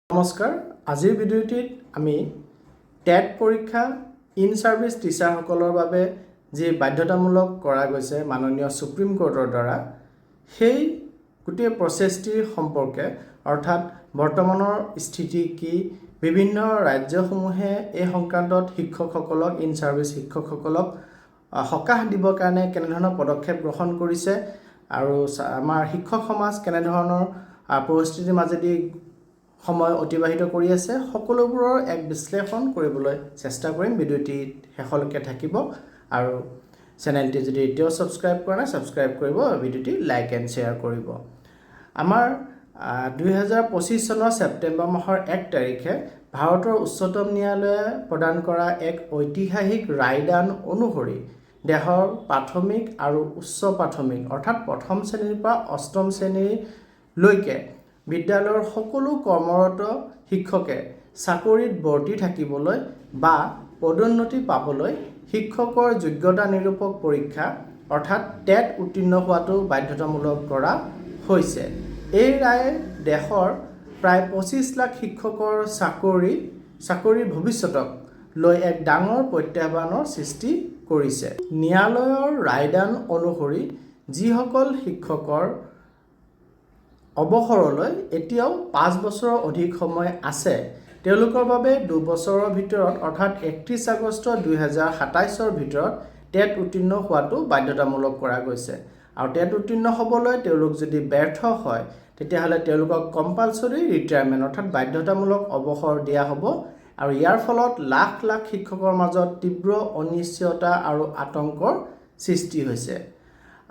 নমস্কাৰ আজিৰ ভিডিঅ'টিত আমি টেট পৰীক্ষা ইন সাৰ্ভিস টিচাৰসকলৰ বাবে যি বাধ্যতামূলক কৰা গৈছে মাননীয় সুপ্ৰিম কোৰ্টৰ দ্বাৰা সেই গোটেই প্ৰচেছটিৰ সম্পৰ্কে অৰ্থাৎ বৰ্তমানৰ স্থিতি কি বিভিন্ন ৰাজ্যসমূহে এই সংক্ৰান্তত শিক্ষকসকলক ইন সাৰ্ভিস শিক্ষকসকলক সকাহ দিবৰ কাৰণে কেনে ধৰণৰ পদক্ষেপ গ্ৰহণ কৰিছে আৰু আমাৰ শিক্ষক সমাজ কেনে ধৰণৰ পৰিস্থিতিৰ মাজেদি সময় অতিবাহিত কৰি আছে সকলোবোৰৰ এক বিশ্লেষণ কৰিবলৈ চেষ্টা কৰিম। ভিডিঅ'টি শেষলৈকে থাকিব আৰু চেনেলটি যদি এতিয়াও সাবস্ক্ৰাইব কৰা নাই সাবস্ক্ৰাইব কৰিব আৰু ভিডিঅ'টি লাইক এণ্ড শ্বেয়াৰ কৰিব। আমাৰ 2025 চনৰ ছেপ্টেম্বৰ মাহৰ 1 তাৰিখে ভাৰতৰ উচ্চতম ন্যায়ালয়ে প্ৰদান কৰা এক ঐতিহাসিক ৰায়দান অনুসৰি দেশৰ প্ৰাথমিক আৰু উচ্চ প্ৰাথমিক অৰ্থাৎ প্ৰথম শ্ৰেণীৰ পৰা অষ্টম শ্ৰেণীলৈকে বিদ্যালয়ৰ সকলো কৰ্মৰত শিক্ষকে চাকৰিত বৰ্তি থাকিবলৈ বা পদোন্নতি পাবলৈ শিক্ষকৰ যোগ্যতা নিৰূপক পৰীক্ষা অৰ্থাৎ টেট উত্তীৰ্ণ হোৱাটো বাধ্যতামূলক কৰা হৈছে। এই ৰায়ে দেশৰ প্ৰায় 25 লাখ শিক্ষকৰ চাকৰিৰ ভৱিষ্যতক লৈ এক ডাঙৰ প্ৰত্যাহ্বানৰ সৃষ্টি কৰিছে। ন্যায়ালয়ৰ ৰায়দান অনুসৰি যিসকল শিক্ষকৰ অৱসৰলৈ এতিয়াও 5 বছৰৰ অধিক সময় আছে তেওঁলোকৰ বাবে 2 বছৰৰ ভিতৰত অৰ্থাৎ 31 আগষ্ট 2027 ভিতৰত টেট উত্তীৰ্ণ হোৱাটো বাধ্যতামূলক কৰা গৈছে আৰু টেট উত্তীৰ্ণ হ'বলৈ তেওঁলোক যদি ব্যৰ্থ হয় তেতিয়াহ'লে তেওঁলোকক কম্পালসৰি ৰিটায়াৰমেণ্ট অৰ্থাৎ বাধ্যতামূলক অৱসৰ দিয়া হ'ব আৰু ইয়াৰ ফলত লাখ লাখ শিক্ষকৰ মাজত তীব্ৰ অনিশ্চয়তা আৰু আতংকৰ সৃষ্টি হৈছে।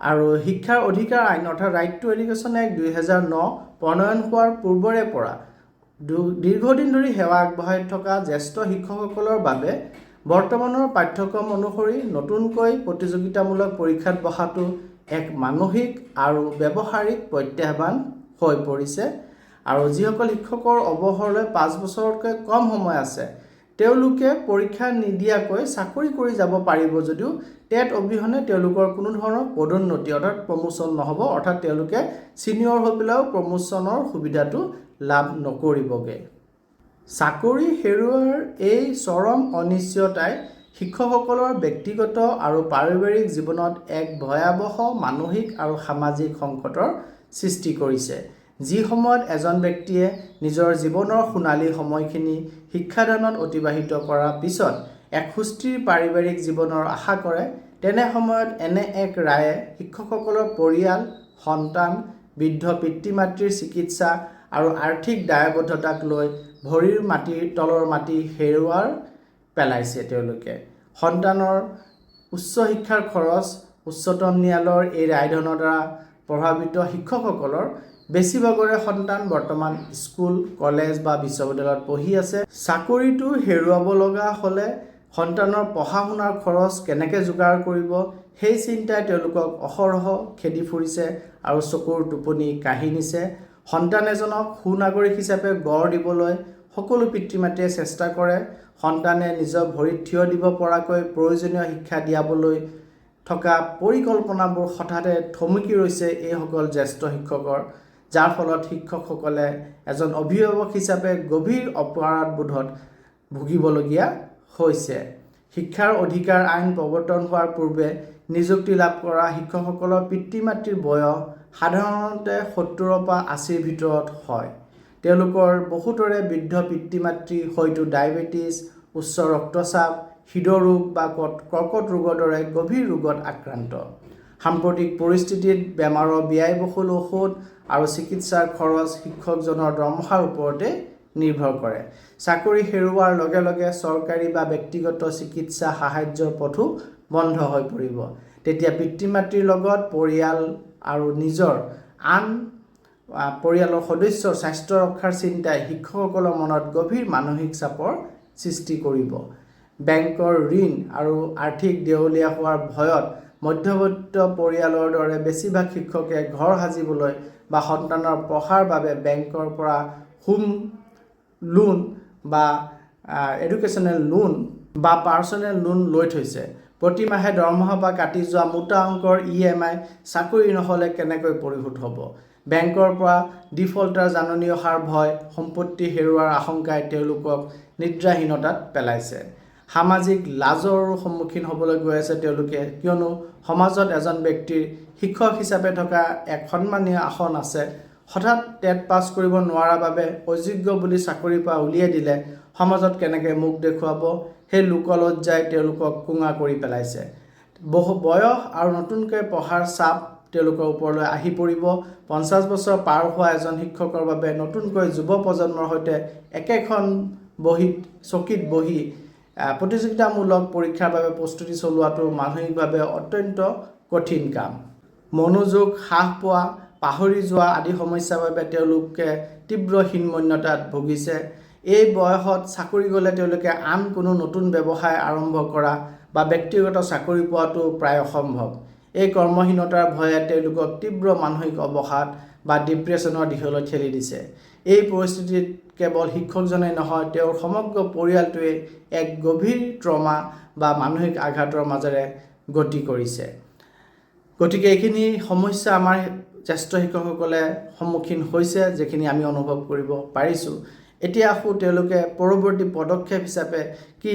আৰু শিক্ষাৰ অধিকাৰ আইন অৰ্থাৎ ৰাইট টু এডুকেশ্যন এক্ট 2009 প্ৰণয়ন হোৱাৰ পূৰ্বৰে পৰা দীৰ্ঘদিন ধৰি সেৱা আগবঢ়াই থকা জ্যেষ্ঠ শিক্ষকসকলৰ বাবে বৰ্তমানৰ পাঠ্যক্ৰম অনুসৰি নতুনকৈ প্ৰতিযোগিতামূলক পৰীক্ষাত বহাটো এক মানসিক আৰু ব্যৱহাৰিক প্ৰত্যাহ্বান হৈ পৰিছে আৰু যিসকল শিক্ষকৰ অৱসৰলৈ 5 বছৰতকৈ কম সময় আছে তেওঁলোকে পৰীক্ষা নিদিয়াকৈ চাকৰি কৰি যাব পাৰিব যদিও টেট অবিহনে তেওঁলোকৰ কোনো ধৰণৰ পদোন্নতি অৰ্থাৎ প্ৰমোশ্যন নহ'ব অৰ্থাৎ তেওঁলোকে সিনিয়ৰ হৈ পেলাইও প্ৰমোশ্যনৰ সুবিধাটো লাভ নকৰিবগে। চাকৰি হেৰুৱাৰ এই চৰম অনিশ্চয়তাই শিক্ষকসকলৰ ব্যক্তিগত আৰু পাৰিবাৰিক জীৱনত এক ভয়াৱহ মানসিক আৰু সামাজিক সংকটৰ সৃষ্টি কৰিছে। যি সময়ত এজন ব্যক্তিয়ে নিজৰ জীৱনৰ সোণালী সময়খিনি শিক্ষাদানত অতিবাহিত কৰাৰ পিছত এক সুস্থিৰ পাৰিবাৰিক জীৱনৰ আশা কৰে তেনে সময়ত এনে এক ৰায়ে শিক্ষকসকলৰ পৰিয়াল সন্তান বৃদ্ধ পিতৃ মাতৃৰ চিকিৎসা আৰু আৰ্থিক দায়বদ্ধতাক লৈ ভৰিৰ তলৰ মাটি হেৰুৱাৰ পেলাইছে। তেওঁলোকে সন্তানৰ উচ্চ শিক্ষাৰ খৰচ উচ্চতম ন্যায়ালয়ৰ এই ৰায়দানৰ দ্বাৰা প্ৰভাৱিত শিক্ষকসকলৰ বেছিভাগৰে সন্তান বৰ্তমান স্কুল কলেজ বা বিশ্ববিদ্যালয়ত পঢ়ি আছে। চাকৰিটো হেৰুৱাব লগা হ'লে সন্তানৰ পঢ়া শুনাৰ খৰচ কেনেকৈ যোগাৰ কৰিব সেই চিন্তাই তেওঁলোকক অহৰহ খেদি ফুৰিছে আৰু চকুৰ টোপনি কাঢ়ি নিছে। সন্তান এজনক সুনাগৰিক হিচাপে গঢ় দিবলৈ সকলো পিতৃ মাতৃয়ে চেষ্টা কৰে। সন্তানে নিজৰ ভৰিত থিয় দিব পৰাকৈ প্ৰয়োজনীয় শিক্ষা দিয়াবলৈ থকা পৰিকল্পনাবোৰ হঠাতে থমকি ৰৈছে এইসকল জ্যেষ্ঠ শিক্ষকৰ, যাৰ ফলত শিক্ষকসকলে এজন অভিভাৱক হিচাপে গভীৰ অপৰাধবোধত ভুগিবলগীয়া হৈছে। শিক্ষাৰ অধিকাৰ আইন প্ৰৱৰ্তন হোৱাৰ পূৰ্বে নিযুক্তি লাভ কৰা শিক্ষকসকলৰ পিতৃ মাতৃৰ বয়স সাধাৰণতে 70 পৰা 80ৰ ভিতৰত হয়। তেওঁলোকৰ বহুতৰে বৃদ্ধ পিতৃ মাতৃ হয়তো ডায়েবেটিছ উচ্চ ৰক্তচাপ হৃদৰোগ বা কৰ্কট ৰোগৰ দৰে গভীৰ ৰোগত আক্ৰান্ত। সাম্প্ৰতিক পৰিস্থিতিত বেমাৰৰ ব্যয়বহুল ঔষধ আৰু চিকিৎসাৰ খৰচ শিক্ষকজনৰ দৰমহাৰ ওপৰতে নিৰ্ভৰ কৰে। চাকৰি হেৰুৱাৰ লগে লগে চৰকাৰী বা ব্যক্তিগত চিকিৎসা সাহায্যৰ পথো বন্ধ হৈ পৰিব। তেতিয়া পিতৃ মাতৃৰ লগত পৰিয়াল আৰু নিজৰ আন পৰিয়ালৰ সদস্যৰ স্বাস্থ্য ৰক্ষাৰ চিন্তাই শিক্ষকসকলৰ মনত গভীৰ মানসিক চাপৰ সৃষ্টি কৰিব। বেংকৰ ঋণ আৰু আৰ্থিক দেউলীয়া হোৱাৰ ভয়ত মধ্যবিত্ত পৰিয়ালৰ দৰে বেছিভাগ শিক্ষকে ঘৰ সাজিবলৈ বা সন্তানৰ পঢ়াৰ বাবে বেংকৰ পৰা হোম লোন বা এডুকেশ্যনেল লোন বা পাৰ্চনেল লোন লৈ থৈছে। প্ৰতি মাহে দৰমহা বা কাটি যোৱা মোটা অংকৰ EMI চাকৰি নহ'লে কেনেকৈ পৰিশোধ হ'ব। বেংকৰ পৰা ডিফল্টাৰ জাননী অহাৰ ভয়, সম্পত্তি হেৰুৱাৰ আশংকাই তেওঁলোকক নিদ্ৰাহীনতাত পেলাইছে। সামাজিক লাজৰো সন্মুখীন হ'বলৈ গৈ আছে তেওঁলোকে, কিয়নো সমাজত এজন ব্যক্তিৰ শিক্ষক হিচাপে থকা এক সন্মানীয় আসন আছে, হঠাৎ টেট পাছ কৰিব নোৱাৰাৰ বাবে অযোগ্য বুলি চাকৰিৰ পৰা উলিয়াই দিলে সমাজত কেনেকৈ মুখ দেখুৱাব, সেই লোকলজ্জাই তেওঁলোকক কোঙা কৰি পেলাইছে। বহু বয়স আৰু নতুনকৈ পঢ়াৰ চাপ তেওঁলোকৰ ওপৰলৈ আহি পৰিব। 50 বছৰ পাৰ হোৱা এজন শিক্ষকৰ বাবে নতুনকৈ যুৱ প্ৰজন্মৰ সৈতে একেখন চকীত বহি প্ৰতিযোগিতামূলক পৰীক্ষাৰ বাবে প্ৰস্তুতি চলোৱাটো মানসিকভাৱে অত্যন্ত কঠিন কাম। মনোযোগ হ্ৰাস পোৱা, পাহৰি যোৱা আদি সমস্যাৰ বাবে তেওঁলোকে তীব্ৰ হীনমন্যতাত ভুগিছে। এই বয়সত চাকৰি গ'লে তেওঁলোকে আন কোনো নতুন ব্যৱসায় আৰম্ভ কৰা বা ব্যক্তিগত চাকৰি পোৱাটো প্ৰায় অসম্ভৱ। এই কৰ্মহীনতাৰ ভয়ে তেওঁলোকক তীব্ৰ মানসিক অৱসাদ বা ডিপ্ৰেশ্যনৰ দিশলৈ ঠেলি দিছে। এই পৰিস্থিতিত কেৱল শিক্ষকজনেই নহয়, তেওঁৰ সমগ্ৰ পৰিয়ালটোৱে এক গভীৰ ট্ৰমা বা মানসিক আঘাতৰ মাজেৰে গতি কৰিছে। গতিকে এইখিনি সমস্যা আমাৰ জ্যেষ্ঠ শিক্ষকসকলে সন্মুখীন হৈছে, যিখিনি আমি অনুভৱ কৰিব পাৰিছোঁ। এতিয়া আকৌ তেওঁলোকে পৰৱৰ্তী পদক্ষেপ হিচাপে কি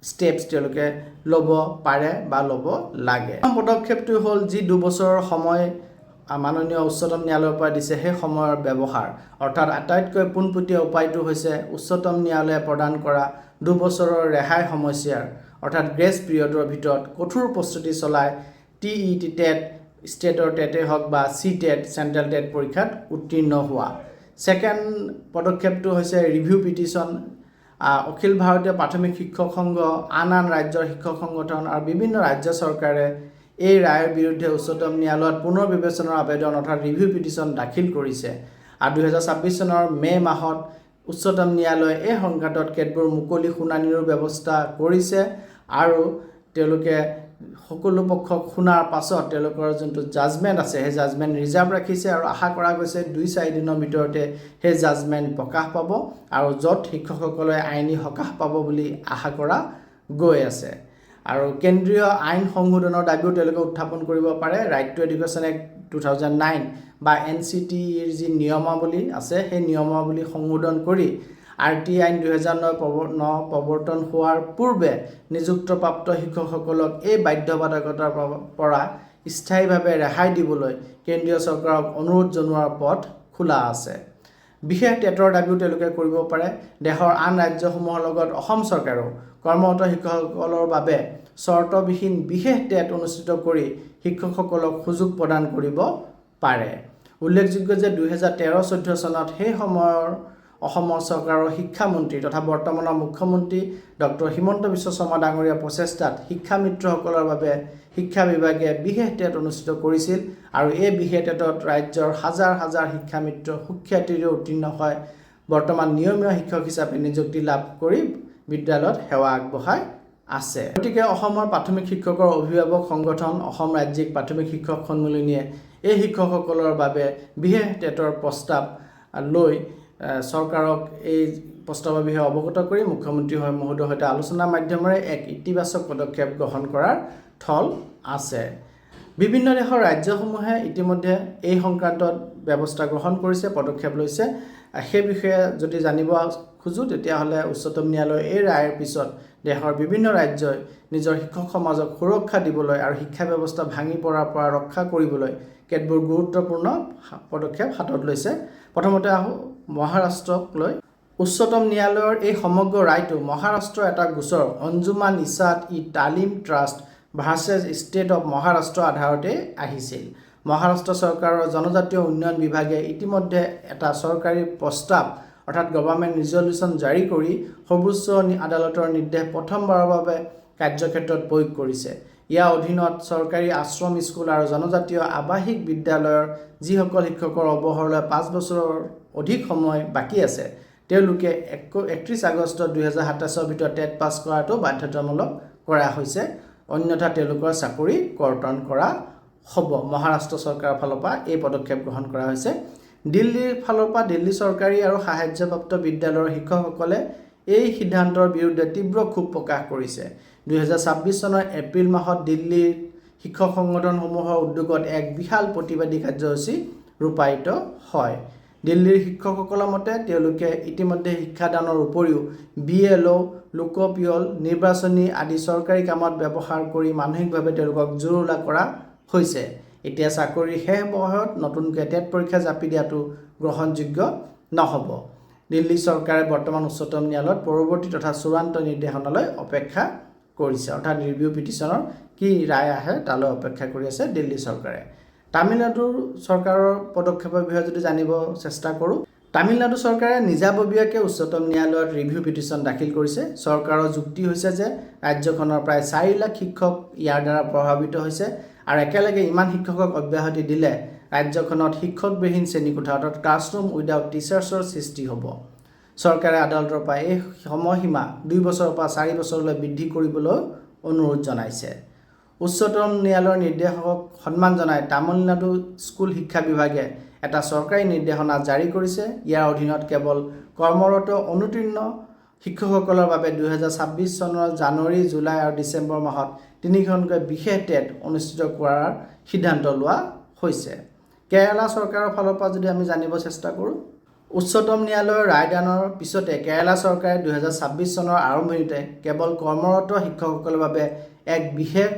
ষ্টেপছ তেওঁলোকে ল'ব পাৰে বা ল'ব লাগে। প্ৰথম পদক্ষেপটো হ'ল যি 2 বছৰৰ সময় মাননীয় উচ্চতম ন্যায়ালয়ৰ পৰা দিছে, সেই সময়ৰ ব্যৱহাৰ। অৰ্থাৎ আটাইতকৈ পোনপটীয়া উপায়টো হৈছে উচ্চতম ন্যায়ালয়ে প্ৰদান কৰা 2 বছৰৰ ৰেহাই সমস্যাৰ অৰ্থাৎ গ্ৰেছ পিৰিয়ডৰ ভিতৰত কঠোৰ প্ৰস্তুতি চলাই TET টেট, ষ্টেটৰ টেটেই হওক বা CTET চেণ্ট্ৰেল টেট পৰীক্ষাত উত্তীৰ্ণ হোৱা। ছেকেণ্ড পদক্ষেপটো হৈছে ৰিভিউ পিটিশ্যন। অখিল ভাৰতীয় প্ৰাথমিক শিক্ষক সংঘ, আন ৰাজ্যৰ শিক্ষক সংগঠন আৰু বিভিন্ন ৰাজ্য চৰকাৰে এই ৰায়ৰ বিৰুদ্ধে উচ্চতম ন্যায়ালয়ত পুনৰ বিবেচনাৰ আবেদন অৰ্থাৎ ৰিভিউ পিটিশ্যন দাখিল কৰিছে। আৰু 2026 চনৰ মে' মাহত উচ্চতম ন্যায়ালয়ে এই সংক্ৰান্তত কেতবোৰ মুকলি শুনানিৰো ব্যৱস্থা কৰিছে আৰু তেওঁলোকে সকলো পক্ষক শুনাৰ পাছত তেওঁলোকৰ যোনটো জাজমেণ্ট আছে সেই জাজমেণ্ট ৰিজাৰ্ভ ৰাখিছে আৰু আশা কৰা গৈছে 2-4 দিনৰ ভিতৰতে সেই জাজমেণ্ট প্ৰকাশ পাব আৰু য'ত শিক্ষকসকলে আইনী সকাহ পাব বুলি আশা কৰা গৈ আছে। আৰু কেন্দ্ৰীয় আইন সংশোধনৰ দাবীও তেওঁলোকে উত্থাপন কৰিব পাৰে। ৰাইট টু এডুকেশ্যন এক্ট 2009 বা NCTEৰ যি নিয়মাৱলী আছে সেই নিয়মাৱলী সংশোধন কৰি RT আইন 2009 প্ৰৱৰ্তন হোৱাৰ পূৰ্বে নিযুক্তপ্ৰাপ্ত শিক্ষকসকলক এই বাধ্যবাধকতাৰ পৰা স্থায়ীভাৱে ৰেহাই দিবলৈ কেন্দ্ৰীয় চৰকাৰক অনুৰোধ জনোৱাৰ পথ খোলা আছে। বিশেষ টেটৰ দাবীও তেওঁলোকে কৰিব পাৰে। দেশৰ আন ৰাজ্যসমূহৰ লগত অসম চৰকাৰেও কৰ্মৰত শিক্ষকসকলৰ বাবে চৰ্তবিহীন বিশেষ টেট অনুষ্ঠিত কৰি শিক্ষকসকলক সুযোগ প্ৰদান কৰিব পাৰে। উল্লেখযোগ্য যে 2013-14 চনত সেই সময়ৰ অসমৰ চৰকাৰৰ শিক্ষামন্ত্ৰী তথা বৰ্তমানৰ মুখ্যমন্ত্ৰী ডক্টৰ হিমন্ত বিশ্ব শৰ্মা ডাঙৰীয়াৰ প্ৰচেষ্টাত শিক্ষামিত্ৰসকলৰ বাবে শিক্ষা বিভাগে বিশেষ টেট অনুষ্ঠিত কৰিছিল আৰু এই বিশেষ টেটত ৰাজ্যৰ হাজাৰ হাজাৰ শিক্ষামিত্ৰ সুখ্যাতিৰে উত্তীৰ্ণ হয় বৰ্তমান নিয়মীয়া শিক্ষক হিচাপে নিযুক্তি লাভ কৰি বিদ্যালয়ত সেৱা আগবঢ়াই আছে। গতিকে অসমৰ প্ৰাথমিক শিক্ষকৰ অভিভাৱক সংগঠন অসম ৰাজ্যিক প্ৰাথমিক শিক্ষক সন্মিলনীয়ে এই শিক্ষকসকলৰ বাবে বিশেষ টেটৰ প্ৰস্তাৱ লৈ চৰকাৰক এই প্ৰস্তাৱৰ বিষয়ে অৱগত কৰি মুখ্যমন্ত্ৰী মহোদয়ৰ সৈতে আলোচনাৰ মাধ্যমেৰে এক ইতিবাচক পদক্ষেপ গ্ৰহণ কৰাৰ থল আছে। বিভিন্ন দেশৰ ৰাজ্যসমূহে ইতিমধ্যে এই সংক্ৰান্তত ব্যৱস্থা গ্ৰহণ কৰিছে, পদক্ষেপ লৈছে। সেই বিষয়ে যদি জানিব খোজোঁ তেতিয়াহ'লে উচ্চতম ন্যায়ালয়ৰ এই ৰায়ৰ পিছত দেশৰ বিভিন্ন ৰাজ্যই নিজৰ শিক্ষক সমাজক সুৰক্ষা দিবলৈ আৰু শিক্ষা ব্যৱস্থা ভাঙি পৰাৰ পৰা ৰক্ষা কৰিবলৈ কেতবোৰ গুৰুত্বপূৰ্ণ পদক্ষেপ হাতত লৈছে। প্ৰথমতে আহোঁ মহাৰাষ্ট্ৰক লৈ। উচ্চতম ন্যায়ালয়ৰ এই সমগ্ৰ ৰায়টো মহাৰাষ্ট্ৰৰ এটা গোচৰ Anjuman Ishaat-e-Taleem trust versus state of Maharashtra আধাৰতে আহিছিল। মহাৰাষ্ট্ৰ চৰকাৰৰ জনজাতীয় উন্নয়ন বিভাগে ইতিমধ্যে এটা চৰকাৰী প্ৰস্তাৱ অৰ্থাৎ গভৰ্ণমেণ্ট ৰিজলিউশ্যন জাৰি কৰি সৰ্বোচ্চ আদালতৰ নিৰ্দেশ প্ৰথমবাৰৰ বাবে কাৰ্যক্ষেত্ৰত প্ৰয়োগ কৰিছে। ইয়াৰ অধীনত চৰকাৰী আশ্ৰম স্কুল আৰু জনজাতীয় আৱাসিক বিদ্যালয়ৰ যিসকল শিক্ষকৰ অৱসৰলৈ 5 বছৰৰ অধিক সময় বাকী আছে তেওঁলোকে 31 আগষ্ট 2027 ভিতৰত টেট পাছ কৰাটো বাধ্যতামূলক কৰা হৈছে, অন্যথা তেওঁলোকৰ চাকৰি কৰ্তন কৰা হ'ব। মহাৰাষ্ট্ৰ চৰকাৰৰ ফালৰ পৰা এই পদক্ষেপ গ্ৰহণ কৰা হৈছে। দিল্লীৰ ফালৰ পৰা দিল্লী চৰকাৰী আৰু সাহায্যপ্ৰাপ্ত বিদ্যালয়ৰ শিক্ষকসকলে এই সিদ্ধান্তৰ বিৰুদ্ধে তীব্ৰ ক্ষোভ প্ৰকাশ কৰিছে। 2026 চনৰ এপ্ৰিল মাহত দিল্লীৰ শিক্ষক সংগঠনসমূহৰ উদ্যোগত এক বিশাল প্ৰতিবাদী কাৰ্যসূচী ৰূপায়িত হয়। দিল্লীৰ শিক্ষকসকলৰ মতে তেওঁলোকে ইতিমধ্যে শিক্ষাদানৰ উপৰিও BLO, লোকপিয়ল, নিৰ্বাচনী আদি চৰকাৰী কামত ব্যৱহাৰ কৰি মানসিকভাৱে তেওঁলোকক জুৰুলা কৰা হৈছে। এতিয়া চাকৰি শেষ বয়সত নতুনকৈ টেট পৰীক্ষা জাপি দিয়াটো গ্ৰহণযোগ্য নহ'ব। দিল্লী চৰকাৰে বৰ্তমান উচ্চতম ন্যায়ালয়ত পৰৱৰ্তী তথা চূড়ান্ত নিৰ্দেশনালৈ অপেক্ষা কৰিছে। অৰ্থাৎ ৰিভিউ পিটিশ্যনৰ কি ৰায় আহে তালৈ অপেক্ষা কৰি আছে দিল্লী চৰকাৰে। তামিলনাডুৰ চৰকাৰৰ পদক্ষেপৰ বিষয়ে যদি জানিব চেষ্টা কৰোঁ, তামিলনাডু চৰকাৰে নিজাববীয়াকৈ উচ্চতম ন্যায়ালয়ত ৰিভিউ পিটিশ্যন দাখিল কৰিছে। চৰকাৰৰ যুক্তি হৈছে যে ৰাজ্যখনৰ প্ৰায় 4 লাখ শিক্ষক ইয়াৰ দ্বাৰা প্ৰভাৱিত হৈছে আৰু একেলগে ইমান শিক্ষকক অব্যাহতি দিলে ৰাজ্যখনত শিক্ষকবিহীন শ্ৰেণীকোঠা অৰ্থাৎ ক্লাছৰুম উইদাউট টিচাৰ্ছৰ সৃষ্টি হ'ব। চৰকাৰে আদালতৰ পৰা এই সময়সীমা 2 বছৰৰ পৰা 4 বছৰলৈ বৃদ্ধি কৰিবলৈ অনুৰোধ জনাইছে। উচ্চতম ন্যায়ালয়ৰ নিৰ্দেশক সন্মান জনাই তামিলনাডু স্কুল শিক্ষা বিভাগে এটা চৰকাৰী নিৰ্দেশনা জাৰি কৰিছে। ইয়াৰ অধীনত কেৱল কৰ্মৰত অনুতীৰ্ণ শিক্ষকসকলৰ বাবে 2026 চনৰ জানুৱাৰী, জুলাই আৰু ডিচেম্বৰ মাহত 3খনকৈ বিশেষ টেট অনুষ্ঠিত কৰাৰ সিদ্ধান্ত লোৱা হৈছে। কেৰালা চৰকাৰৰ ফালৰ পৰা যদি আমি জানিব চেষ্টা কৰোঁ, উচ্চতম ন্যায়ালয়ৰ ৰায়দানৰ পিছতে কেৰালা চৰকাৰে 2026 চনৰ আৰম্ভণিতে কেৱল কৰ্মৰত শিক্ষকসকলৰ বাবে এক বিশেষ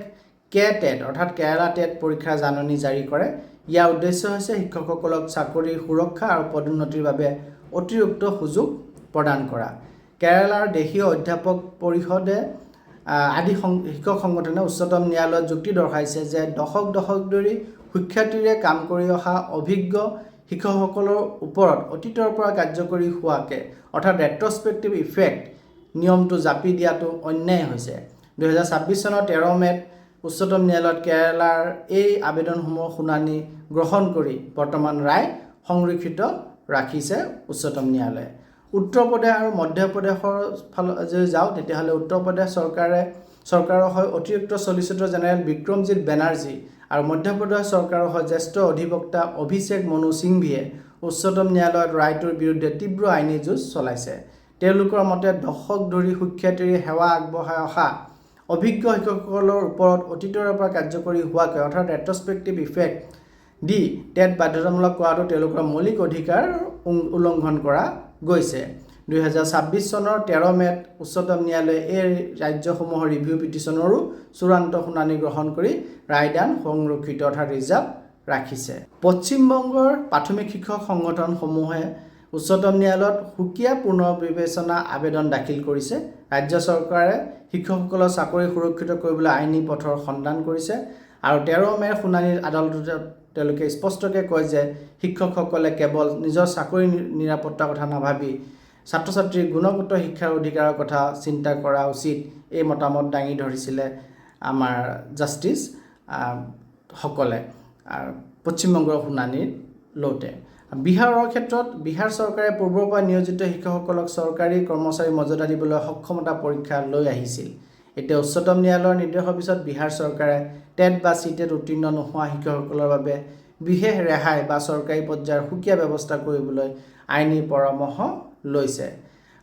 টেট অৰ্থাৎ কেৰালা টেট পৰীক্ষাৰ জাননী জাৰি কৰে। ইয়াৰ উদ্দেশ্য হৈছে শিক্ষকসকলক চাকৰিৰ সুৰক্ষা আৰু পদোন্নতিৰ বাবে অতিৰিক্ত সুযোগ প্ৰদান কৰা। কেৰালাৰ দেশীয় অধ্যাপক পৰিষদে আদি শিক্ষক সংগঠনে উচ্চতম ন্যায়ালয়ত যুক্তি দৰ্শাইছে যে দশক ধৰি সুখ্যাতিৰে কাম কৰি অহা অভিজ্ঞ শিক্ষকসকলৰ ওপৰত অতীতৰ পৰা কাৰ্যকৰী হোৱাকৈ অৰ্থাৎ ৰেট্ৰস্পেক্টিভ ইফেক্ট নিয়মটো জাপি দিয়াটো অন্যায় হৈছে। 2026 চনৰ 13 মে'ত উচ্চতম ন্যায়ালয়ত কেৰালাৰ এই আবেদনসমূহ শুনানি গ্ৰহণ কৰি বৰ্তমান ৰায় সংৰক্ষিত ৰাখিছে উচ্চতম ন্যায়ালয়ে। উত্তৰ প্ৰদেশ আৰু মধ্যপ্ৰদেশৰ ফালে যদি যাওঁ তেতিয়াহ'লে উত্তৰ প্ৰদেশ চৰকাৰৰ হয় অতিৰিক্ত চলিচিটৰ জেনেৰেল বিক্ৰমজিৎ বেনাৰ্জী আৰু মধ্যপ্ৰদেশ চৰকাৰৰ হয় জ্যেষ্ঠ অধিবক্তা অভিষেক মনু সিংভিয়ে উচ্চতম ন্যায়ালয়ত ৰায়টোৰ বিৰুদ্ধে তীব্ৰ আইনী যুঁজ চলাইছে। তেওঁলোকৰ মতে দশক ধৰি সুখ্যাতিৰে সেৱা আগবঢ়াই অহা অভিজ্ঞ শিক্ষকসকলৰ ওপৰত অতীতৰে পৰা কাৰ্যকৰী হোৱাকৈ অৰ্থাৎ ৰেট্ৰস্পেক্টিভ ইফেক্ট দি টেট বাধ্যতামূলক কৰাটো তেওঁলোকৰ মৌলিক অধিকাৰ উলংঘন কৰা গৈছে। 2026 চনৰ 13 মে'ত উচ্চতম ন্যায়ালয়ে এই ৰাজ্যসমূহৰ ৰিভিউ পিটিশ্যনৰো চূড়ান্ত শুনানি গ্ৰহণ কৰি ৰায়দান সংৰক্ষিত অৰ্থাৎ ৰিজাৰ্ভ ৰাখিছে। পশ্চিমবংগৰ প্ৰাথমিক শিক্ষক সংগঠনসমূহে উচ্চতম ন্যায়ালয়ত সুকীয়া পুনৰ বিবেচনা আবেদন দাখিল কৰিছে। ৰাজ্য চৰকাৰে শিক্ষকসকলৰ চাকৰি সুৰক্ষিত কৰিবলৈ আইনী পথৰ সন্ধান কৰিছে আৰু 13 মে'ৰ শুনানিত আদালতত তেওঁলোকে স্পষ্টকৈ কয় যে শিক্ষকসকলে কেৱল নিজৰ চাকৰি নিৰাপত্তাৰ কথা নাভাবি ছাত্ৰ ছাত্ৰীৰ গুণগত শিক্ষাৰ অধিকাৰৰ কথা চিন্তা কৰা উচিত। এই মতামত দাঙি ধৰিছিলে আমাৰ জাষ্টিছ সকলে পশ্চিমবংগৰ শুনানিৰ লওঁতে। বিহাৰৰ ক্ষেত্ৰত বিহাৰ চৰকাৰে পূৰ্বৰ পৰা নিয়োজিত শিক্ষকসকলক চৰকাৰী কৰ্মচাৰী মৰ্যাদা দিবলৈ সক্ষমতা পৰীক্ষা লৈ আহিছিল। এতিয়া উচ্চতম ন্যায়ালয়ৰ নিৰ্দেশৰ পিছত বিহাৰ চৰকাৰে টেট বা চিটেট উত্তীৰ্ণ নোহোৱা শিক্ষকসকলৰ বাবে বিশেষ ৰেহাই বা চৰকাৰী পৰ্যায়ৰ সুকীয়া ব্যৱস্থা কৰিবলৈ আইনী পৰামৰ্শ লৈছে।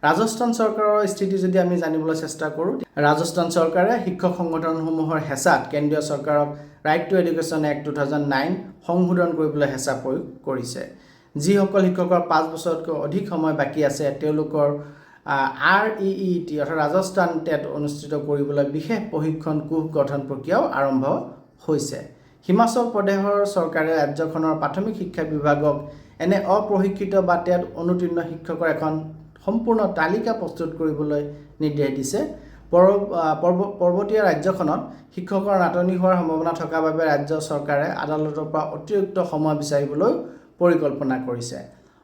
ৰাজস্থান চৰকাৰৰ স্থিতি যদি আমি জানিবলৈ চেষ্টা কৰোঁ, ৰাজস্থান চৰকাৰে শিক্ষক সংগঠনসমূহৰ হেঁচাত কেন্দ্ৰীয় চৰকাৰক ৰাইট টু এডুকেশ্যন এক্ট 2009 সংশোধন কৰিবলৈ হেঁচা প্ৰয়োগ কৰিছে। যিসকল শিক্ষকৰ 5 বছৰতকৈ অধিক সময় বাকী আছে তেওঁলোকৰ REET অৰ্থাৎ ৰাজস্থান টেট অনুষ্ঠিত কৰিবলৈ বিশেষ প্ৰশিক্ষণ কোষ গঠন প্ৰক্ৰিয়াও আৰম্ভ হৈছে। হিমাচল প্ৰদেশৰ চৰকাৰে ৰাজ্যখনৰ প্ৰাথমিক শিক্ষা বিভাগক এনে অপ্ৰশিক্ষিত বা টেট অনুতীৰ্ণ শিক্ষকৰ এখন সম্পূৰ্ণ তালিকা প্ৰস্তুত কৰিবলৈ নিৰ্দেশ দিছে। পৰ্বতীয়া ৰাজ্যখনত শিক্ষকৰ নাটনি হোৱাৰ সম্ভাৱনা থকাৰ বাবে ৰাজ্য চৰকাৰে আদালতৰ পৰা অতিৰিক্ত সময় বিচাৰিবলৈ পৰিকল্পনা কৰিছে।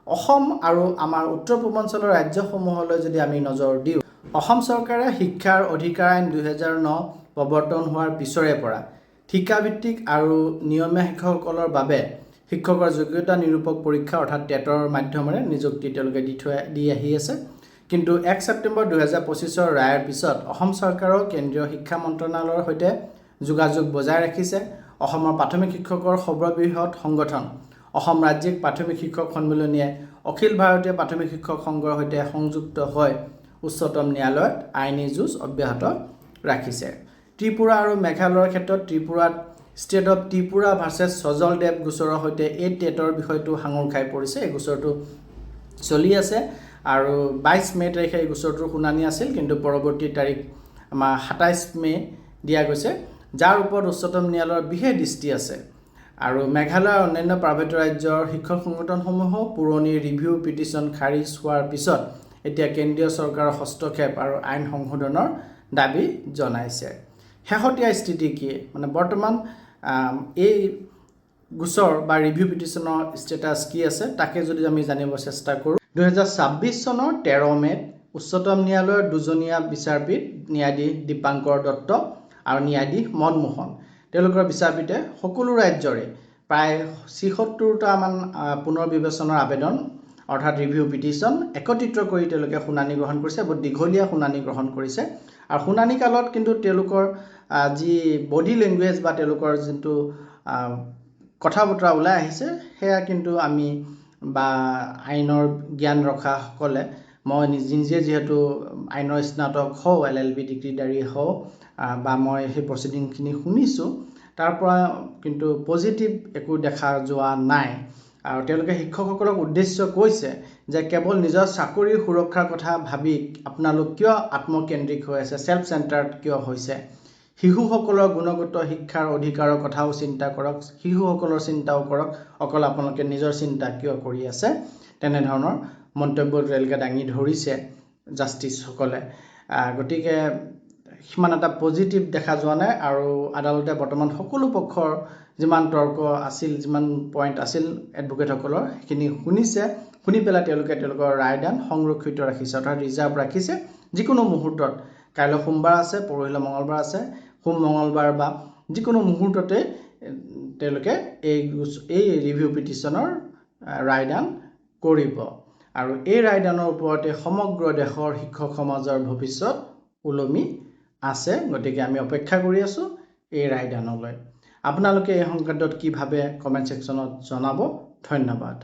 অসম আৰু আমাৰ উত্তৰ পূৰ্বাঞ্চলৰ ৰাজ্যসমূহলৈ যদি আমি নজৰ দিওঁ, অসম চৰকাৰে শিক্ষাৰ অধিকাৰ আইন 2009 প্ৰৱৰ্তন হোৱাৰ পিছৰে পৰা ঠিকাভিত্তিক আৰু নিয়মীয়া শিক্ষকসকলৰ বাবে শিক্ষকৰ যোগ্যতা নিৰূপক পৰীক্ষা অৰ্থাৎ টেটৰ মাধ্যমেৰে নিযুক্তি তেওঁলোকে দি আহি আছে। কিন্তু 1 ছেপ্টেম্বৰ 2025 ৰায়ৰ পিছত অসম চৰকাৰৰ কেন্দ্ৰীয় শিক্ষা মন্ত্ৰণালয়ৰ সৈতে যোগাযোগ বজাই ৰাখিছে। অসমৰ প্ৰাথমিক শিক্ষকৰ সৰ্ববৃহৎ সংগঠন অসম ৰাজ্যিক প্ৰাথমিক শিক্ষক সন্মিলনীয়ে অখিল ভাৰতীয় প্ৰাথমিক শিক্ষক সংঘৰ সৈতে সংযুক্ত হৈ উচ্চতম ন্যায়ালয়ত আইনী যুঁজ অব্যাহত ৰাখিছে। ত্ৰিপুৰা আৰু মেঘালয়ৰ ক্ষেত্ৰত ত্ৰিপুৰাত ষ্টেট অফ ত্ৰিপুৰা ভাৰ্চেছ সজলদেৱ গোচৰৰ সৈতে এই টেটৰ বিষয়টো সাঙুৰ খাই পৰিছে। এই গোচৰটো চলি আছে আৰু 22 মে তাৰিখে এই গোচৰটোৰ শুনানি আছিল, কিন্তু পৰৱৰ্তী তাৰিখ আমাৰ 27 মে দিয়া গৈছে, যাৰ ওপৰত উচ্চতম ন্যায়ালয়ৰ বিশেষ দৃষ্টি আছে। আৰু মেঘালয়ৰ অন্যান্য প্ৰাইভেট ৰাজ্যৰ শিক্ষক সংগঠনসমূহেও পুৰণি ৰিভিউ পিটিশ্যন খাৰিজ হোৱাৰ পিছত এতিয়া কেন্দ্ৰীয় চৰকাৰৰ হস্তক্ষেপ আৰু আইন সংশোধনৰ দাবী জনাইছে। শেহতীয়া স্থিতি কি, মানে বৰ্তমান এই গোচৰ বা ৰিভিউ পিটিশ্যনৰ ষ্টেটাছ কি আছে তাকে যদি আমি জানিব চেষ্টা কৰোঁ। 2026 চনৰ 13 মেত উচ্চতম ন্যায়ালয়ৰ দুজনীয়া বিচাৰপীঠ ন্যায়াধীশ দীপাংকৰ দত্ত আৰু ন্যায়াধীশ মনমোহন, তেওঁলোকৰ বিচাৰপীঠে সকলো ৰাজ্যৰে প্ৰায় 76টামান পুনৰ বিবেচনাৰ আবেদন অৰ্থাৎ ৰিভিউ পিটিশ্যন একত্ৰিত কৰি তেওঁলোকে শুনানি গ্ৰহণ কৰিছে। বহুত দীঘলীয়া শুনানি গ্ৰহণ কৰিছে আৰু শুনানি কালত কিন্তু তেওঁলোকৰ যি বডি লেংগুৱেজ বা তেওঁলোকৰ যোনটো কথা বতৰা ওলাই আহিছে সেয়া কিন্তু আমি বা আইনৰ জ্ঞান ৰখাসকলে, মই নিজে যিহেতু আইনৰ স্নাতক হওঁ, LLB ডিগ্ৰীধাৰী হওঁ বা মই সেই প্ৰচিডিংখিনি শুনিছোঁ, তাৰ পৰা কিন্তু পজিটিভ একো দেখা যোৱা নাই। আৰু তেওঁলোকে শিক্ষকসকলক উদ্দেশ্য কৈছে যে কেৱল নিজৰ চাকৰিৰ সুৰক্ষাৰ কথা ভাবি আপোনালোক কিয় আত্মকেন্দ্ৰিক হৈ আছে, ছেল্ফ চেণ্টাৰ্ড কিয় হৈছে, শিশুসকলৰ গুণগত শিক্ষাৰ অধিকাৰৰ কথাও চিন্তা কৰক, শিশুসকলৰ চিন্তাও কৰক, অকল আপোনালোকে নিজৰ চিন্তা কিয় কৰি আছে, তেনেধৰণৰ মন্তব্য তেওঁলোকে দাঙি ধৰিছে জাষ্টিছসকলে। গতিকে সিমান এটা পজিটিভ দেখা যোৱা নাই আৰু আদালতে বৰ্তমান সকলো পক্ষৰ যিমান তৰ্ক আছিল, যিমান পইণ্ট আছিল এডভোকেটসকলৰ, সেইখিনি শুনিছে। শুনি পেলাই তেওঁলোকে তেওঁলোকৰ ৰায়দান সংৰক্ষিত ৰাখিছে, অৰ্থাৎ ৰিজাৰ্ভ ৰাখিছে। যিকোনো মুহূৰ্তত, কাইলৈ সোমবাৰ আছে, পৰহিলৈ মঙলবাৰ আছে, সোম মঙলবাৰ বা যিকোনো মুহূৰ্ততে তেওঁলোকে এই ৰিভিউ পিটিশ্যনৰ ৰায়দান কৰিব আৰু এই ৰায়দানৰ ওপৰতে সমগ্ৰ দেশৰ শিক্ষক সমাজৰ ভৱিষ্যত ওলমি আছে। গতিকে আমি অপেক্ষা কৰি আছোঁ এই ৰায়দানলৈ। আপোনালোকে এই সংক্ৰান্তত কি ভাবে কমেণ্ট ছেকশ্যনত জনাব। ধন্যবাদ।